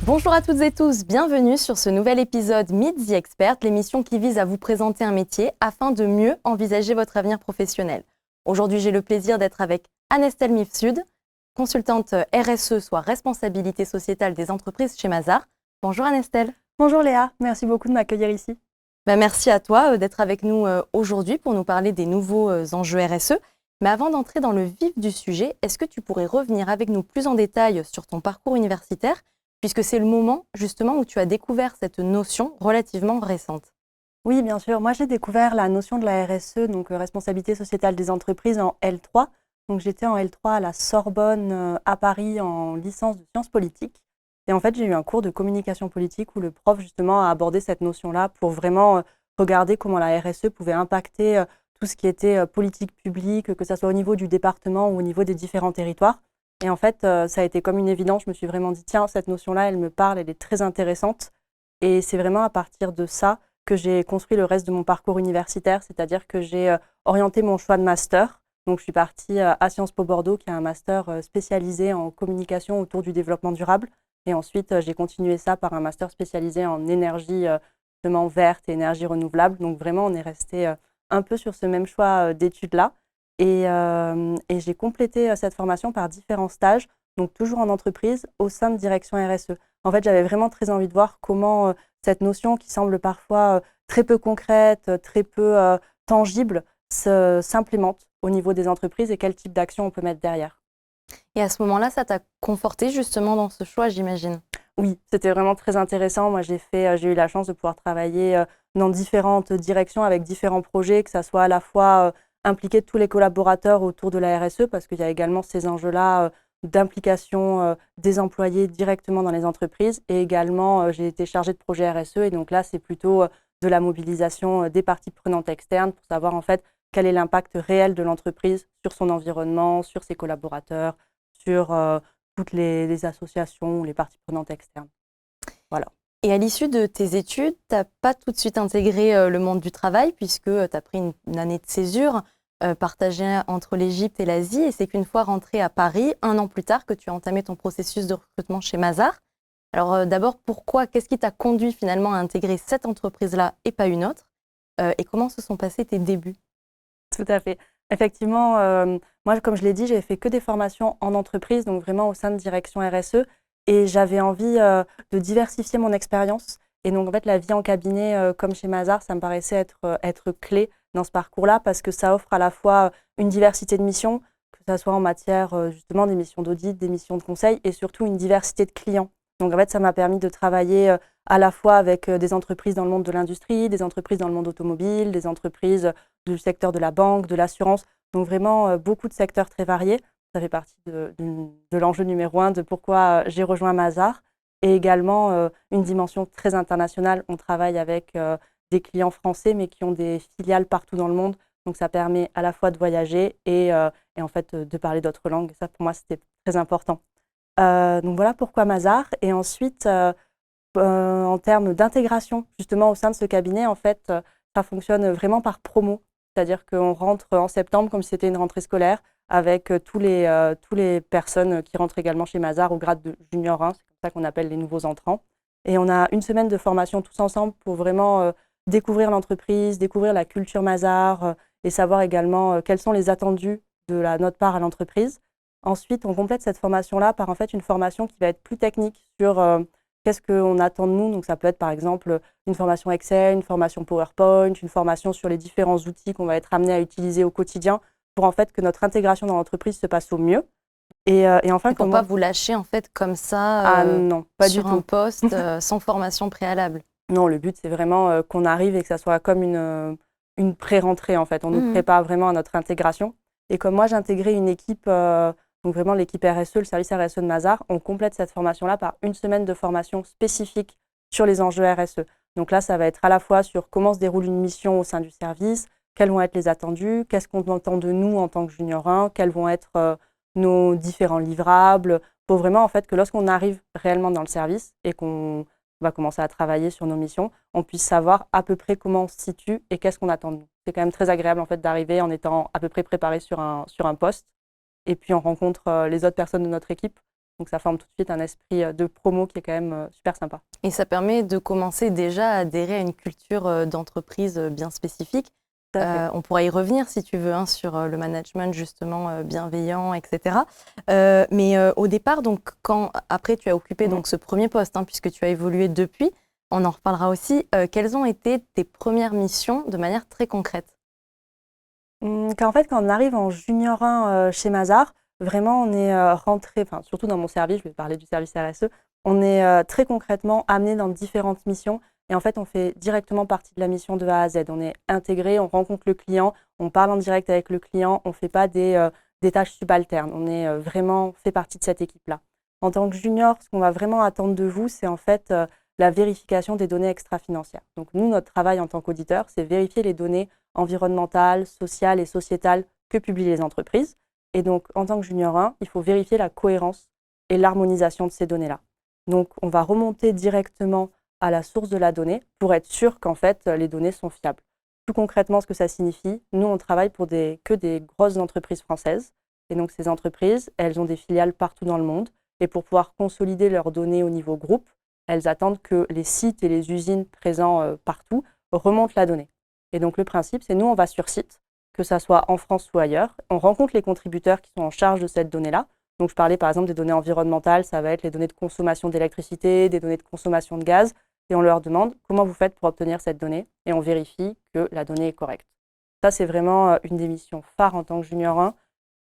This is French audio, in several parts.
Bonjour à toutes et tous, bienvenue sur ce nouvel épisode Meet the Expert, l'émission qui vise à vous présenter un métier afin de mieux envisager votre avenir professionnel. Aujourd'hui, j'ai le plaisir d'être avec Anne-Estelle Mifsud, consultante RSE, soit responsabilité sociétale des entreprises chez Mazars. Bonjour Anne-Estelle. Bonjour Léa, merci beaucoup de m'accueillir ici. Merci à toi d'être avec nous aujourd'hui pour nous parler des nouveaux enjeux RSE. Mais avant d'entrer dans le vif du sujet, est-ce que tu pourrais revenir avec nous plus en détail sur ton parcours universitaire, puisque c'est le moment justement où tu as découvert cette notion relativement récente? Oui, bien sûr. Moi, j'ai découvert la notion de la RSE, donc responsabilité sociétale des entreprises, en L3. Donc, j'étais en L3 à la Sorbonne à Paris en licence de sciences politiques. Et en fait, j'ai eu un cours de communication politique où le prof, justement, a abordé cette notion-là pour vraiment regarder comment la RSE pouvait impacter tout ce qui était politique publique, que ce soit au niveau du département ou au niveau des différents territoires. Et en fait, ça a été comme une évidence. Je me suis vraiment dit, tiens, cette notion-là, elle me parle, elle est très intéressante. Et c'est vraiment à partir de ça que j'ai construit le reste de mon parcours universitaire, c'est-à-dire que j'ai orienté mon choix de master. Donc, je suis partie à Sciences Po Bordeaux, qui est un master spécialisé en communication autour du développement durable. Et ensuite, j'ai continué ça par un master spécialisé en énergie justement verte et énergie renouvelable. Donc, vraiment, on est resté un peu sur ce même choix d'études-là. Et j'ai complété cette formation par différents stages, donc toujours en entreprise, au sein de direction RSE. En fait, j'avais vraiment très envie de voir comment cette notion qui semble parfois très peu concrète, très peu tangible, s'implémente au niveau des entreprises et quel type d'action on peut mettre derrière. Et à ce moment-là, ça t'a conforté justement dans ce choix, j'imagine? Oui, c'était vraiment très intéressant. Moi, j'ai eu la chance de pouvoir travailler dans différentes directions avec différents projets, que ça soit à la fois impliquer tous les collaborateurs autour de la RSE, parce qu'il y a également ces enjeux-là d'implication des employés directement dans les entreprises. Et également, j'ai été chargée de projet RSE. Et donc là, c'est plutôt de la mobilisation des parties prenantes externes pour savoir en fait quel est l'impact réel de l'entreprise sur son environnement, sur ses collaborateurs, sur toutes les associations, les parties prenantes externes. Voilà. Et à l'issue de tes études, tu n'as pas tout de suite intégré le monde du travail, puisque tu as pris une année de césure partagée entre l'Égypte et l'Asie. Et c'est qu'une fois rentré à Paris, un an plus tard, que tu as entamé ton processus de recrutement chez Mazars. Alors d'abord, pourquoi, qu'est-ce qui t'a conduit finalement à intégrer cette entreprise-là et pas une autre? Et comment se sont passés tes débuts? Tout à fait. Effectivement, moi, comme je l'ai dit, j'ai fait que des formations en entreprise, donc vraiment au sein de direction RSE. Et j'avais envie de diversifier mon expérience. Et donc, en fait, la vie en cabinet, comme chez Mazars, ça me paraissait être clé dans ce parcours-là parce que ça offre à la fois une diversité de missions, que ce soit en matière justement des missions d'audit, des missions de conseil et surtout une diversité de clients. Donc, en fait, ça m'a permis de travailler à la fois avec des entreprises dans le monde de l'industrie, des entreprises dans le monde automobile, des entreprises du secteur de la banque, de l'assurance. Donc, vraiment beaucoup de secteurs très variés. Ça fait partie de l'enjeu numéro 1 de pourquoi j'ai rejoint Mazars. Et également une dimension très internationale. On travaille avec des clients français, mais qui ont des filiales partout dans le monde. Donc, ça permet à la fois de voyager et en fait de parler d'autres langues. Ça, pour moi, c'était très important. Donc, voilà pourquoi Mazars. Et ensuite, en termes d'intégration, justement, au sein de ce cabinet, en fait, ça fonctionne vraiment par promo. C'est-à-dire qu'on rentre en septembre comme si c'était une rentrée scolaire avec tous les personnes qui rentrent également chez Mazars au grade de junior 1, c'est comme ça qu'on appelle les nouveaux entrants. Et on a une semaine de formation tous ensemble pour vraiment découvrir l'entreprise, découvrir la culture Mazars et savoir également quels sont les attendus de notre part à l'entreprise. Ensuite, on complète cette formation-là par en fait une formation qui va être plus technique sur qu'est-ce qu'on attend de nous. Donc, ça peut être par exemple une formation Excel, une formation PowerPoint, une formation sur les différents outils qu'on va être amené à utiliser au quotidien pour en fait que notre intégration dans l'entreprise se passe au mieux. Et enfin, pour pas vous lâcher en fait comme ça non, pas sur du un tout. poste sans formation préalable. Non, le but c'est vraiment qu'on arrive et que ça soit comme une pré-rentrée en fait. On nous prépare vraiment à notre intégration. Et comme moi j'intégrais une équipe, donc vraiment l'équipe RSE, le service RSE de Mazars, on complète cette formation-là par une semaine de formation spécifique sur les enjeux RSE. Donc là, ça va être à la fois sur comment se déroule une mission au sein du service, quels vont être les attendus, qu'est-ce qu'on attend de nous en tant que junior 1, quels vont être nos différents livrables, pour vraiment en fait que lorsqu'on arrive réellement dans le service et qu'on va commencer à travailler sur nos missions, on puisse savoir à peu près comment on se situe et qu'est-ce qu'on attend de nous. C'est quand même très agréable en fait d'arriver en étant à peu près préparé sur un poste et puis on rencontre les autres personnes de notre équipe. Donc ça forme tout de suite un esprit de promo qui est quand même super sympa. Et ça permet de commencer déjà à adhérer à une culture d'entreprise bien spécifique. Tout à fait. On pourra y revenir si tu veux sur le management justement bienveillant, etc. Mais au départ, donc après tu as occupé donc ce premier poste, puisque tu as évolué depuis, on en reparlera aussi. Quelles ont été tes premières missions de manière très concrète? Quand on arrive en junior 1 chez Mazars, vraiment on est rentré, enfin surtout dans mon service, je vais parler du service RSE, on est très concrètement amené dans différentes missions et en fait on fait directement partie de la mission de A à Z. On est intégré, on rencontre le client, on parle en direct avec le client, on ne fait pas des tâches subalternes, on est vraiment fait partie de cette équipe-là. En tant que junior, ce qu'on va vraiment attendre de vous, c'est en fait la vérification des données extra-financières. Donc nous, notre travail en tant qu'auditeur, c'est vérifier les données environnementales, sociales et sociétales que publient les entreprises. Et donc, en tant que junior 1, il faut vérifier la cohérence et l'harmonisation de ces données-là. Donc, on va remonter directement à la source de la donnée pour être sûr qu'en fait, les données sont fiables. Plus concrètement, ce que ça signifie, nous, on travaille pour que des grosses entreprises françaises. Et donc, ces entreprises, elles ont des filiales partout dans le monde. Et pour pouvoir consolider leurs données au niveau groupe, elles attendent que les sites et les usines présents partout remontent la donnée. Et donc, le principe, c'est nous, on va sur site, que ça soit en France ou ailleurs. On rencontre les contributeurs qui sont en charge de cette donnée-là. Donc, je parlais par exemple des données environnementales, ça va être les données de consommation d'électricité, des données de consommation de gaz. Et on leur demande comment vous faites pour obtenir cette donnée. Et on vérifie que la donnée est correcte. Ça, c'est vraiment une des missions phares en tant que junior 1.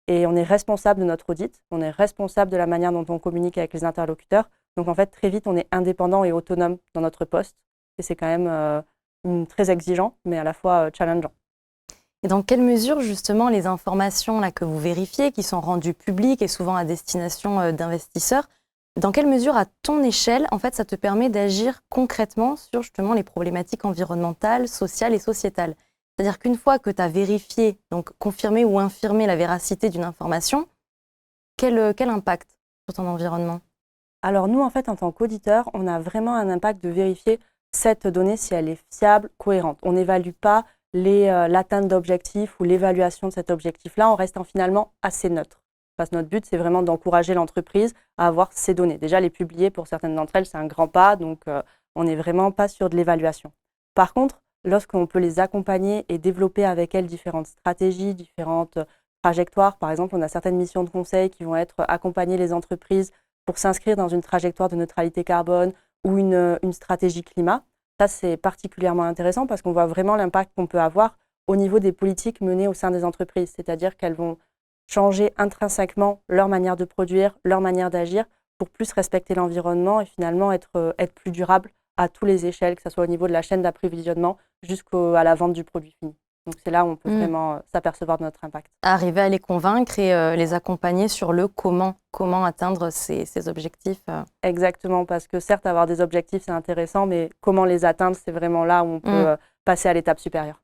Et on est responsable de notre audit. On est responsable de la manière dont on communique avec les interlocuteurs. Donc, en fait, très vite, on est indépendant et autonome dans notre poste. Et c'est quand même très exigeant, mais à la fois challengeant. Et dans quelle mesure, justement, les informations là, que vous vérifiez, qui sont rendues publiques et souvent à destination d'investisseurs, dans quelle mesure, à ton échelle, en fait, ça te permet d'agir concrètement sur justement les problématiques environnementales, sociales et sociétales? C'est-à-dire qu'une fois que tu as vérifié, donc confirmé ou infirmé la véracité d'une information, quel impact sur ton environnement? Alors nous, en fait, en tant qu'auditeur, on a vraiment un impact de vérifier cette donnée si elle est fiable, cohérente. On n'évalue pas l'atteinte d'objectifs ou l'évaluation de cet objectif-là en restant finalement assez neutre. Parce que notre but, c'est vraiment d'encourager l'entreprise à avoir ces données. Déjà, les publier, pour certaines d'entre elles, c'est un grand pas, donc on n'est vraiment pas sur de l'évaluation. Par contre, lorsqu'on peut les accompagner et développer avec elles différentes stratégies, différentes trajectoires, par exemple, on a certaines missions de conseil qui vont être accompagner les entreprises pour s'inscrire dans une trajectoire de neutralité carbone ou une stratégie climat. Ça, c'est particulièrement intéressant parce qu'on voit vraiment l'impact qu'on peut avoir au niveau des politiques menées au sein des entreprises. C'est-à-dire qu'elles vont changer intrinsèquement leur manière de produire, leur manière d'agir pour plus respecter l'environnement et finalement être plus durable à tous les échelles, que ce soit au niveau de la chaîne d'approvisionnement jusqu'à la vente du produit fini. Donc c'est là où on peut vraiment s'apercevoir de notre impact. Arriver à les convaincre et les accompagner sur le comment atteindre ces objectifs. Exactement, parce que certes, avoir des objectifs, c'est intéressant, mais comment les atteindre, c'est vraiment là où on peut passer à l'étape supérieure.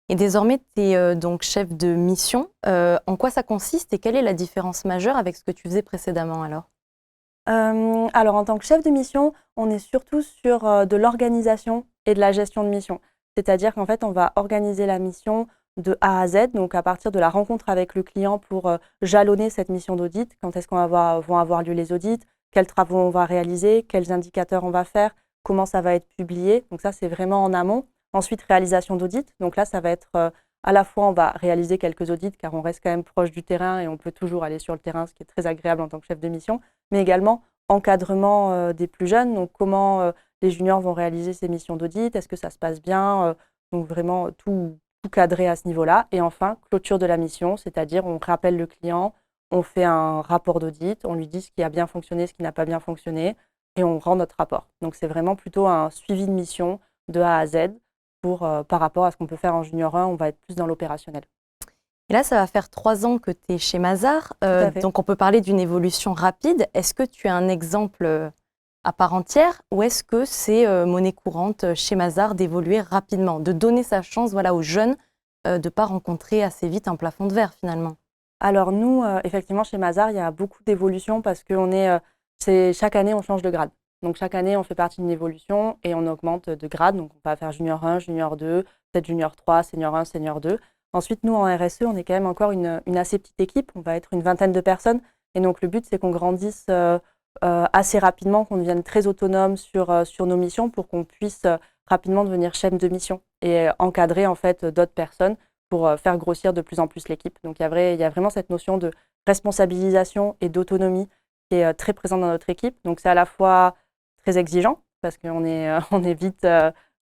Et désormais, tu es donc chef de mission. En quoi ça consiste et quelle est la différence majeure avec ce que tu faisais précédemment alors? Alors, en tant que chef de mission, on est surtout sur de l'organisation et de la gestion de mission. C'est-à-dire qu'en fait, on va organiser la mission de A à Z, donc à partir de la rencontre avec le client pour jalonner cette mission d'audit, quand est-ce vont avoir lieu les audits, quels travaux on va réaliser, quels indicateurs on va faire, comment ça va être publié. Donc ça, c'est vraiment en amont. Ensuite, réalisation d'audit. Donc là, ça va être à la fois, on va réaliser quelques audits car on reste quand même proche du terrain et on peut toujours aller sur le terrain, ce qui est très agréable en tant que chef de mission, mais également encadrement des plus jeunes. Donc comment les juniors vont réaliser ces missions d'audit, est-ce que ça se passe bien, donc vraiment tout cadré à ce niveau-là. Et enfin, clôture de la mission, c'est-à-dire on rappelle le client, on fait un rapport d'audit, on lui dit ce qui a bien fonctionné, ce qui n'a pas bien fonctionné, et on rend notre rapport. Donc c'est vraiment plutôt un suivi de mission de A à Z par rapport à ce qu'on peut faire en junior 1, on va être plus dans l'opérationnel. Et là, ça va faire 3 ans que tu es chez Mazars, donc on peut parler d'une évolution rapide. Est-ce que tu as un exemple à part entière ou est-ce que c'est monnaie courante chez Mazars d'évoluer rapidement, de donner sa chance aux jeunes de ne pas rencontrer assez vite un plafond de verre finalement? Alors nous, effectivement, chez Mazars, il y a beaucoup d'évolutions parce que chaque année, on change de grade. Donc chaque année, on fait partie d'une évolution et on augmente de grade. Donc on va faire junior 1, junior 2, peut-être junior 3, senior 1, senior 2. Ensuite, nous, en RSE, on est quand même encore une assez petite équipe. On va être une vingtaine de personnes. Et donc, le but, c'est qu'on grandisse assez rapidement, qu'on devienne très autonome sur nos missions pour qu'on puisse rapidement devenir chef de mission et encadrer en fait d'autres personnes pour faire grossir de plus en plus l'équipe. Donc, il y a vraiment cette notion de responsabilisation et d'autonomie qui est très présente dans notre équipe. Donc, c'est à la fois très exigeant parce qu'on est, on est vite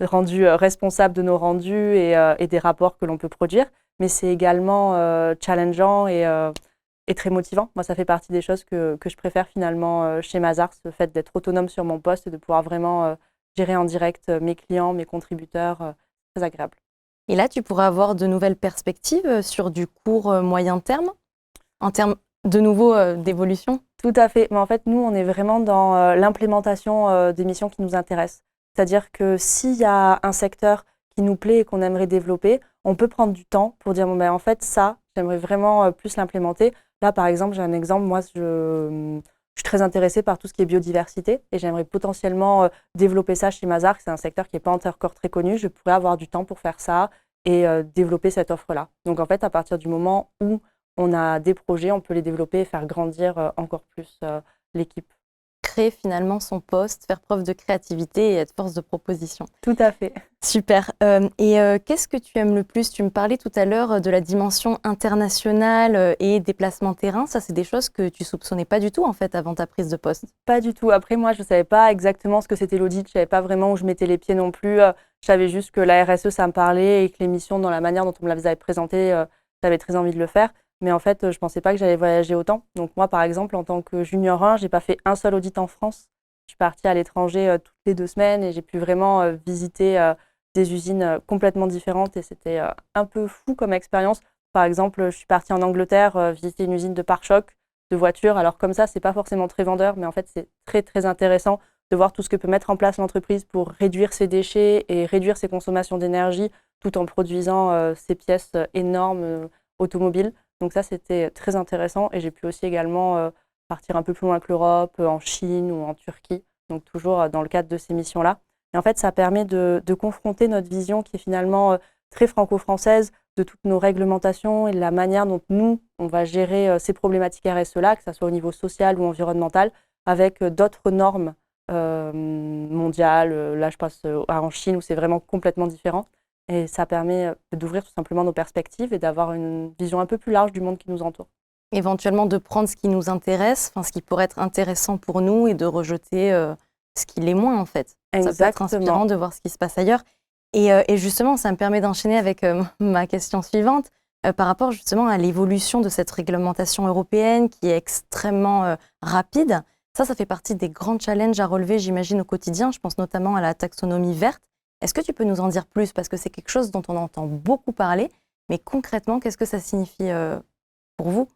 rendu responsable de nos rendus et des rapports que l'on peut produire, mais c'est également challengeant et très motivant. Moi, ça fait partie des choses que je préfère finalement chez Mazars, le fait d'être autonome sur mon poste et de pouvoir vraiment gérer en direct mes clients, mes contributeurs. C'est très agréable. Et là, tu pourrais avoir de nouvelles perspectives sur du court moyen terme, en termes de nouveau d'évolution? Tout à fait. Mais en fait, nous, on est vraiment dans l'implémentation des missions qui nous intéressent. C'est-à-dire que s'il y a un secteur qui nous plaît et qu'on aimerait développer, on peut prendre du temps pour dire, bon, ben, en fait, ça, j'aimerais vraiment plus l'implémenter. Là, par exemple, j'ai un exemple. Moi, je suis très intéressée par tout ce qui est biodiversité et j'aimerais potentiellement développer ça chez Mazars. C'est un secteur qui n'est pas encore très connu. Je pourrais avoir du temps pour faire ça et développer cette offre-là. Donc, en fait, à partir du moment où on a des projets, on peut les développer et faire grandir encore plus l'équipe. Créer finalement son poste, faire preuve de créativité et être force de proposition. Tout à fait. Super. Qu'est-ce que tu aimes le plus? Tu me parlais tout à l'heure de la dimension internationale et déplacement terrain. Ça, c'est des choses que tu soupçonnais pas du tout en fait avant ta prise de poste. Pas du tout. Après, moi, je ne savais pas exactement ce que c'était l'audit. Je ne savais pas vraiment où je mettais les pieds non plus. Je savais juste que la RSE, ça me parlait et que l'émission, dans la manière dont on me l'avait présentée, j'avais très envie de le faire. Mais en fait, je ne pensais pas que j'allais voyager autant. Donc moi, par exemple, en tant que junior 1, je n'ai pas fait un seul audit en France. Je suis partie à l'étranger toutes les 2 semaines et j'ai pu vraiment visiter des usines complètement différentes. Et c'était un peu fou comme expérience. Par exemple, je suis partie en Angleterre visiter une usine de pare-chocs de voitures. Alors comme ça, ce n'est pas forcément très vendeur, mais en fait, c'est très, très intéressant de voir tout ce que peut mettre en place l'entreprise pour réduire ses déchets et réduire ses consommations d'énergie tout en produisant ces pièces énormes automobiles. Donc ça, c'était très intéressant et j'ai pu aussi également partir un peu plus loin que l'Europe, en Chine ou en Turquie, donc toujours dans le cadre de ces missions-là. Et en fait, ça permet de confronter notre vision qui est finalement très franco-française de toutes nos réglementations et de la manière dont nous, on va gérer ces problématiques RSE-là, que ce soit au niveau social ou environnemental, avec d'autres normes mondiales. Là, je passe en Chine où c'est vraiment complètement différent. Et ça permet d'ouvrir tout simplement nos perspectives et d'avoir une vision un peu plus large du monde qui nous entoure. Éventuellement de prendre ce qui nous intéresse, ce qui pourrait être intéressant pour nous et de rejeter ce qui l'est moins en fait. Exactement. Ça peut être inspirant de voir ce qui se passe ailleurs. Et justement, ça me permet d'enchaîner avec ma question suivante par rapport justement à l'évolution de cette réglementation européenne qui est extrêmement rapide. Ça fait partie des grands challenges à relever, j'imagine, au quotidien. Je pense notamment à la taxonomie verte. Est-ce que tu peux nous en dire plus? Parce que c'est quelque chose dont on entend beaucoup parler, mais concrètement, qu'est-ce que ça signifie pour vous?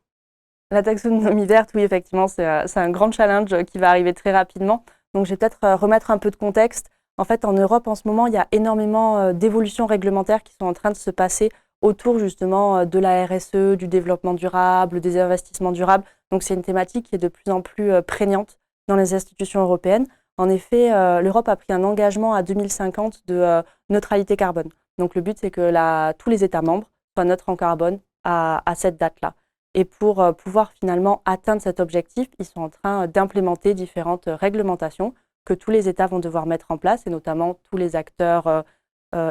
La taxonomie verte, oui, effectivement, c'est un grand challenge qui va arriver très rapidement. Donc, je vais peut-être remettre un peu de contexte. En fait, en Europe, en ce moment, il y a énormément d'évolutions réglementaires qui sont en train de se passer autour justement de la RSE, du développement durable, des investissements durables. Donc, c'est une thématique qui est de plus en plus prégnante dans les institutions européennes. En effet, l'Europe a pris un engagement à 2050 de neutralité carbone. Donc, le but, c'est que tous les États membres soient neutres en carbone à cette date-là. Et pour pouvoir finalement atteindre cet objectif, ils sont en train d'implémenter différentes réglementations que tous les États vont devoir mettre en place, et notamment tous les acteurs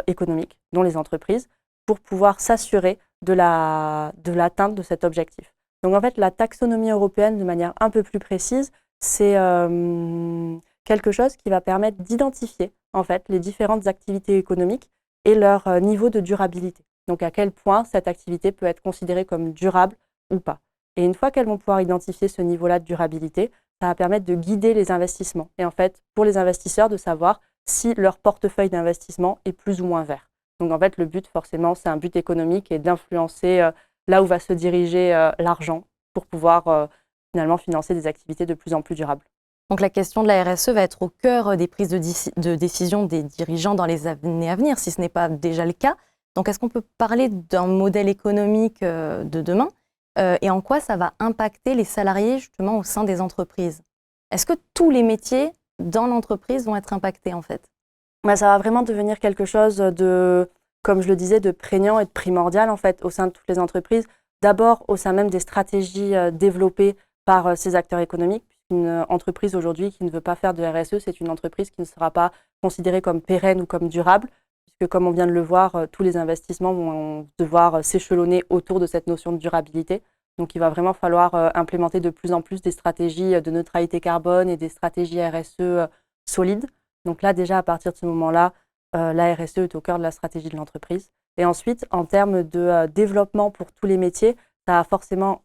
économiques, dont les entreprises, pour pouvoir s'assurer de l'atteinte de cet objectif. Donc en fait, la taxonomie européenne, de manière un peu plus précise, c'est quelque chose qui va permettre d'identifier en fait les différentes activités économiques et leur niveau de durabilité. Donc à quel point cette activité peut être considérée comme durable ou pas. Et une fois qu'elles vont pouvoir identifier ce niveau-là de durabilité, ça va permettre de guider les investissements. Et en fait, pour les investisseurs, de savoir si leur portefeuille d'investissement est plus ou moins vert. Donc en fait, le but, forcément, c'est un but économique et d'influencer là où va se diriger l'argent pour pouvoir finalement financer des activités de plus en plus durables. Donc la question de la RSE va être au cœur des prises de décision des dirigeants dans les années à venir, si ce n'est pas déjà le cas. Donc est-ce qu'on peut parler d'un modèle économique de demain et en quoi ça va impacter les salariés justement au sein des entreprises? Est-ce que tous les métiers dans l'entreprise vont être impactés en fait? Ça va vraiment devenir quelque chose de, comme je le disais, de prégnant et de primordial en fait au sein de toutes les entreprises. D'abord au sein même des stratégies développées par ces acteurs économiques. Une entreprise aujourd'hui qui ne veut pas faire de RSE, c'est une entreprise qui ne sera pas considérée comme pérenne ou comme durable, puisque comme on vient de le voir, tous les investissements vont devoir s'échelonner autour de cette notion de durabilité. Donc il va vraiment falloir implémenter de plus en plus des stratégies de neutralité carbone et des stratégies RSE solides. Donc là, déjà, à partir de ce moment-là, la RSE est au cœur de la stratégie de l'entreprise. Et ensuite, en termes de développement pour tous les métiers, ça a forcément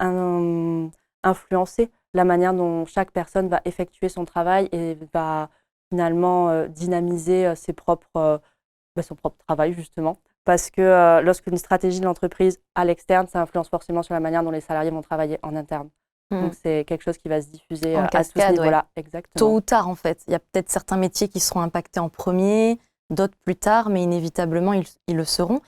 influencé la manière dont chaque personne va effectuer son travail et va finalement dynamiser son propre travail, justement. Parce que lorsqu'une stratégie de l'entreprise à l'externe, ça influence forcément sur la manière dont les salariés vont travailler en interne. Donc, c'est quelque chose qui va se diffuser en à tous ces cascade, niveaux-là. ouais. Exactement. Tôt ou tard, en fait. Il y a peut-être certains métiers qui seront impactés en premier, d'autres plus tard, mais inévitablement, ils le seront.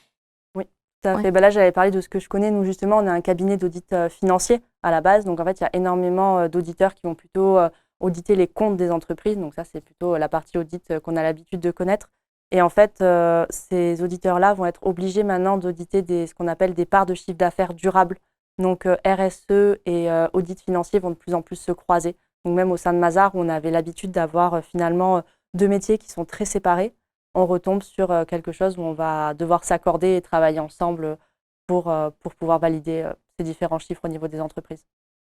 Oui, tout à Ouais. fait. Là, j'avais parlé de ce que je connais. Nous, justement, on a un cabinet d'audit financier à la base. Donc, en fait, il y a énormément d'auditeurs qui vont plutôt auditer les comptes des entreprises. Donc, ça, c'est plutôt la partie audit qu'on a l'habitude de connaître. Et en fait, ces auditeurs-là vont être obligés maintenant d'auditer ce qu'on appelle des parts de chiffre d'affaires durables. Donc, RSE et audit financier vont de plus en plus se croiser. Donc, même au sein de Mazars, on avait l'habitude d'avoir finalement deux métiers qui sont très séparés. On retombe sur quelque chose où on va devoir s'accorder et travailler ensemble pour pouvoir valider ces différents chiffres au niveau des entreprises.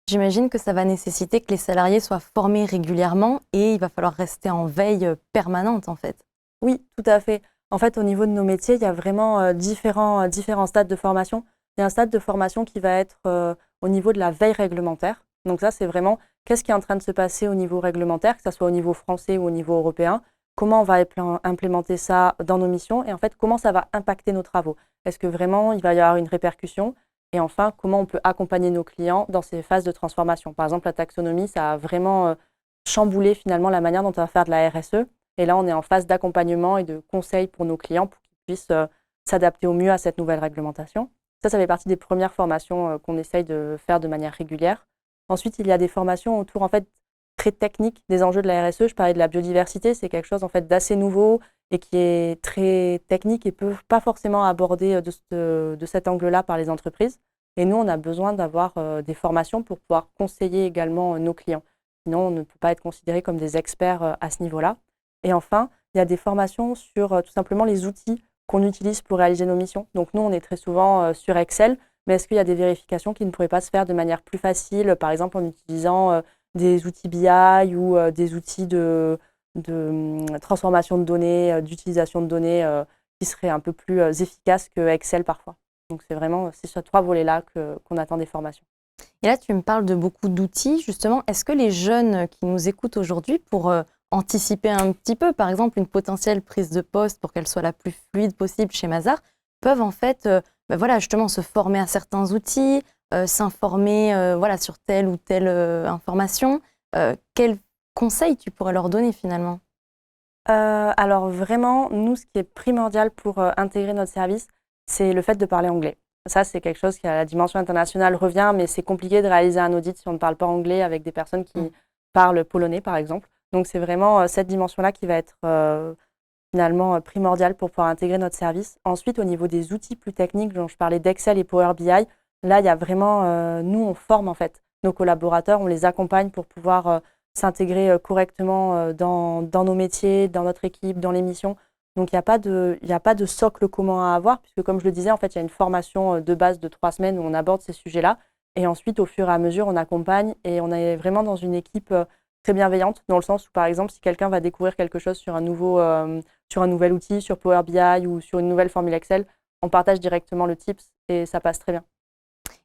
J'imagine que ça va nécessiter que les salariés soient formés régulièrement et il va falloir rester en veille permanente, en fait. Oui, tout à fait. En fait, au niveau de nos métiers, il y a vraiment différents stades de formation. Il y a un stade de formation qui va être au niveau de la veille réglementaire. Donc ça, c'est vraiment qu'est-ce qui est en train de se passer au niveau réglementaire, que ce soit au niveau français ou au niveau européen. Comment on va implémenter ça dans nos missions et en fait, comment ça va impacter nos travaux. Est-ce que vraiment, il va y avoir une répercussion? Et enfin, comment on peut accompagner nos clients dans ces phases de transformation. Par exemple, la taxonomie, ça a vraiment chamboulé finalement la manière dont on va faire de la RSE. Et là, on est en phase d'accompagnement et de conseil pour nos clients pour qu'ils puissent s'adapter au mieux à cette nouvelle réglementation. Ça fait partie des premières formations qu'on essaye de faire de manière régulière. Ensuite, il y a des formations autour en fait très techniques des enjeux de la RSE. Je parlais de la biodiversité, c'est quelque chose en fait d'assez nouveau et qui est très technique et peut pas forcément abordé de cet angle-là par les entreprises. Et nous, on a besoin d'avoir des formations pour pouvoir conseiller également nos clients. Sinon, on ne peut pas être considéré comme des experts à ce niveau-là. Et enfin, il y a des formations sur tout simplement les outils qu'on utilise pour réaliser nos missions. Donc nous, on est très souvent sur Excel, mais est-ce qu'il y a des vérifications qui ne pourraient pas se faire de manière plus facile, par exemple en utilisant des outils BI ou des outils de transformation de données, d'utilisation de données qui seraient un peu plus efficaces que Excel parfois. Donc c'est sur 3 volets-là qu'on attend des formations. Et là, tu me parles de beaucoup d'outils. Justement, est-ce que les jeunes qui nous écoutent aujourd'hui, pour anticiper un petit peu, par exemple, une potentielle prise de poste pour qu'elle soit la plus fluide possible chez Mazars, peuvent en fait voilà, justement se former à certains outils, s'informer voilà, sur telle ou telle information. Quels conseils tu pourrais leur donner finalement? Alors vraiment, nous, ce qui est primordial pour intégrer notre service, c'est le fait de parler anglais. Ça, c'est quelque chose qui, à la dimension internationale, revient, mais c'est compliqué de réaliser un audit si on ne parle pas anglais avec des personnes qui parlent polonais, par exemple. Donc, c'est vraiment cette dimension-là qui va être finalement primordiale pour pouvoir intégrer notre service. Ensuite, au niveau des outils plus techniques, dont je parlais d'Excel et Power BI, là, il y a vraiment, nous, on forme en fait nos collaborateurs, on les accompagne pour pouvoir s'intégrer correctement dans nos métiers, dans notre équipe, dans les missions. Donc, il n'y a pas de socle commun à avoir, puisque comme je le disais, en fait, il y a une formation de base de 3 semaines où on aborde ces sujets-là. Et ensuite, au fur et à mesure, on accompagne et on est vraiment dans une équipe très bienveillante, dans le sens où, par exemple, si quelqu'un va découvrir quelque chose sur un nouvel outil, sur Power BI ou sur une nouvelle formule Excel, on partage directement le tips et ça passe très bien.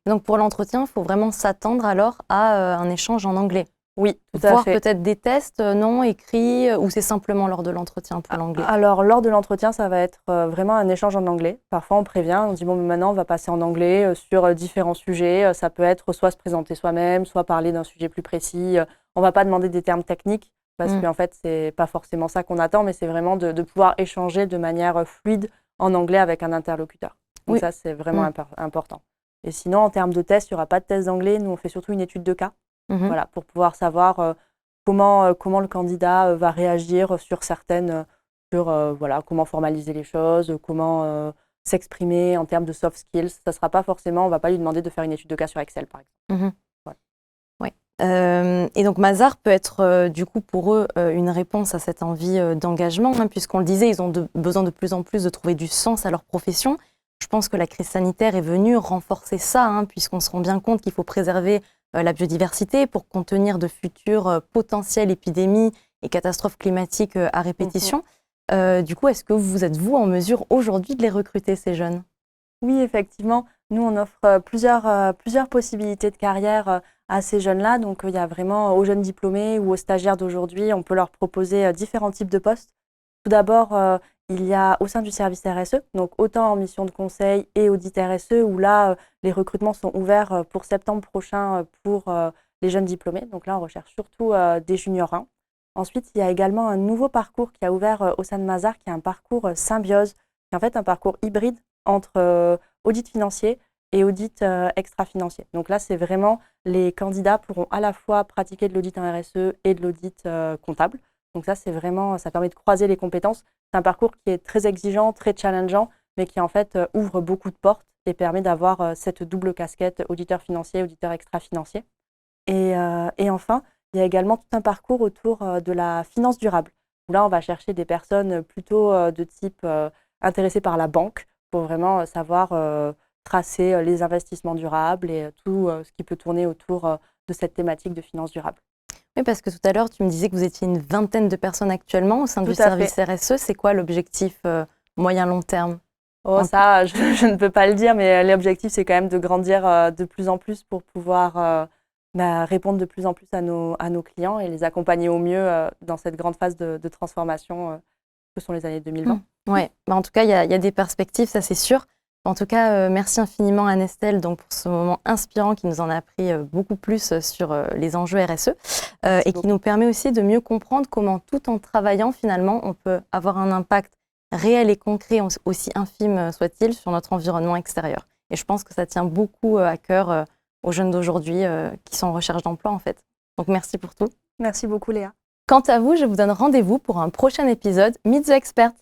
Donc, pour l'entretien, il faut vraiment s'attendre alors à un échange en anglais. Oui, tout à Voir fait. peut-être des tests non écrits ou c'est simplement lors de l'entretien pour l'anglais? Alors, lors de l'entretien, ça va être vraiment un échange en anglais. Parfois, on prévient, on dit bon, maintenant, on va passer en anglais sur différents sujets. Ça peut être soit se présenter soi-même, soit parler d'un sujet plus précis. On ne va pas demander des termes techniques parce qu'en fait, ce n'est pas forcément ça qu'on attend, mais c'est vraiment de pouvoir échanger de manière fluide en anglais avec un interlocuteur. Donc Oui. ça, c'est vraiment important. Et sinon, en termes de tests, il n'y aura pas de test d'anglais. Nous, on fait surtout une étude de cas. Voilà, pour pouvoir savoir comment le candidat va réagir sur voilà, comment formaliser les choses, comment s'exprimer en termes de soft skills. Ça sera pas forcément, on va pas lui demander de faire une étude de cas sur Excel, par exemple. Ouais. Et donc Mazars peut être du coup pour eux une réponse à cette envie d'engagement, hein, puisqu'on le disait, ils ont besoin de plus en plus de trouver du sens à leur profession. Je pense que la crise sanitaire est venue renforcer ça, hein, puisqu'on se rend bien compte qu'il faut préserver la biodiversité pour contenir de futures potentielles épidémies et catastrophes climatiques à répétition. Du coup, est-ce que vous êtes, vous, en mesure aujourd'hui de les recruter, ces jeunes? Oui, effectivement. Nous, on offre plusieurs possibilités de carrière à ces jeunes-là. Donc, il y a vraiment aux jeunes diplômés ou aux stagiaires d'aujourd'hui, on peut leur proposer différents types de postes. Tout d'abord, il y a au sein du service RSE, donc autant en mission de conseil et audit RSE, où là, les recrutements sont ouverts pour septembre prochain pour les jeunes diplômés. Donc là, on recherche surtout des juniors 1. Ensuite, il y a également un nouveau parcours qui a ouvert au sein de Mazars, qui est un parcours symbiose, qui est en fait un parcours hybride entre audit financier et audit extra-financier. Donc là, c'est vraiment les candidats pourront à la fois pratiquer de l'audit en RSE et de l'audit comptable. Donc ça, c'est vraiment, ça permet de croiser les compétences. C'est un parcours qui est très exigeant, très challengeant, mais qui en fait ouvre beaucoup de portes et permet d'avoir cette double casquette auditeur financier, auditeur extra-financier. Et enfin, il y a également tout un parcours autour de la finance durable, où là, on va chercher des personnes plutôt de type intéressées par la banque pour vraiment savoir tracer les investissements durables et tout ce qui peut tourner autour de cette thématique de finance durable. Oui, parce que tout à l'heure, tu me disais que vous étiez une vingtaine de personnes actuellement au sein du service RSE. C'est quoi l'objectif moyen-long terme? Oh, ça, je ne peux pas le dire, mais l'objectif, c'est quand même de grandir de plus en plus pour pouvoir répondre de plus en plus à nos clients et les accompagner au mieux dans cette grande phase de transformation que sont les années 2020. Ouais, en tout cas, il y a des perspectives, ça c'est sûr. En tout cas, merci infiniment Anne-Estelle donc, pour ce moment inspirant qui nous en a appris beaucoup plus sur les enjeux RSE et qui nous permet aussi de mieux comprendre comment tout en travaillant finalement, on peut avoir un impact réel et concret, aussi infime soit-il, sur notre environnement extérieur. Et je pense que ça tient beaucoup à cœur aux jeunes d'aujourd'hui qui sont en recherche d'emploi en fait. Donc merci pour tout. Merci beaucoup Léa. Quant à vous, je vous donne rendez-vous pour un prochain épisode Meet the Expert.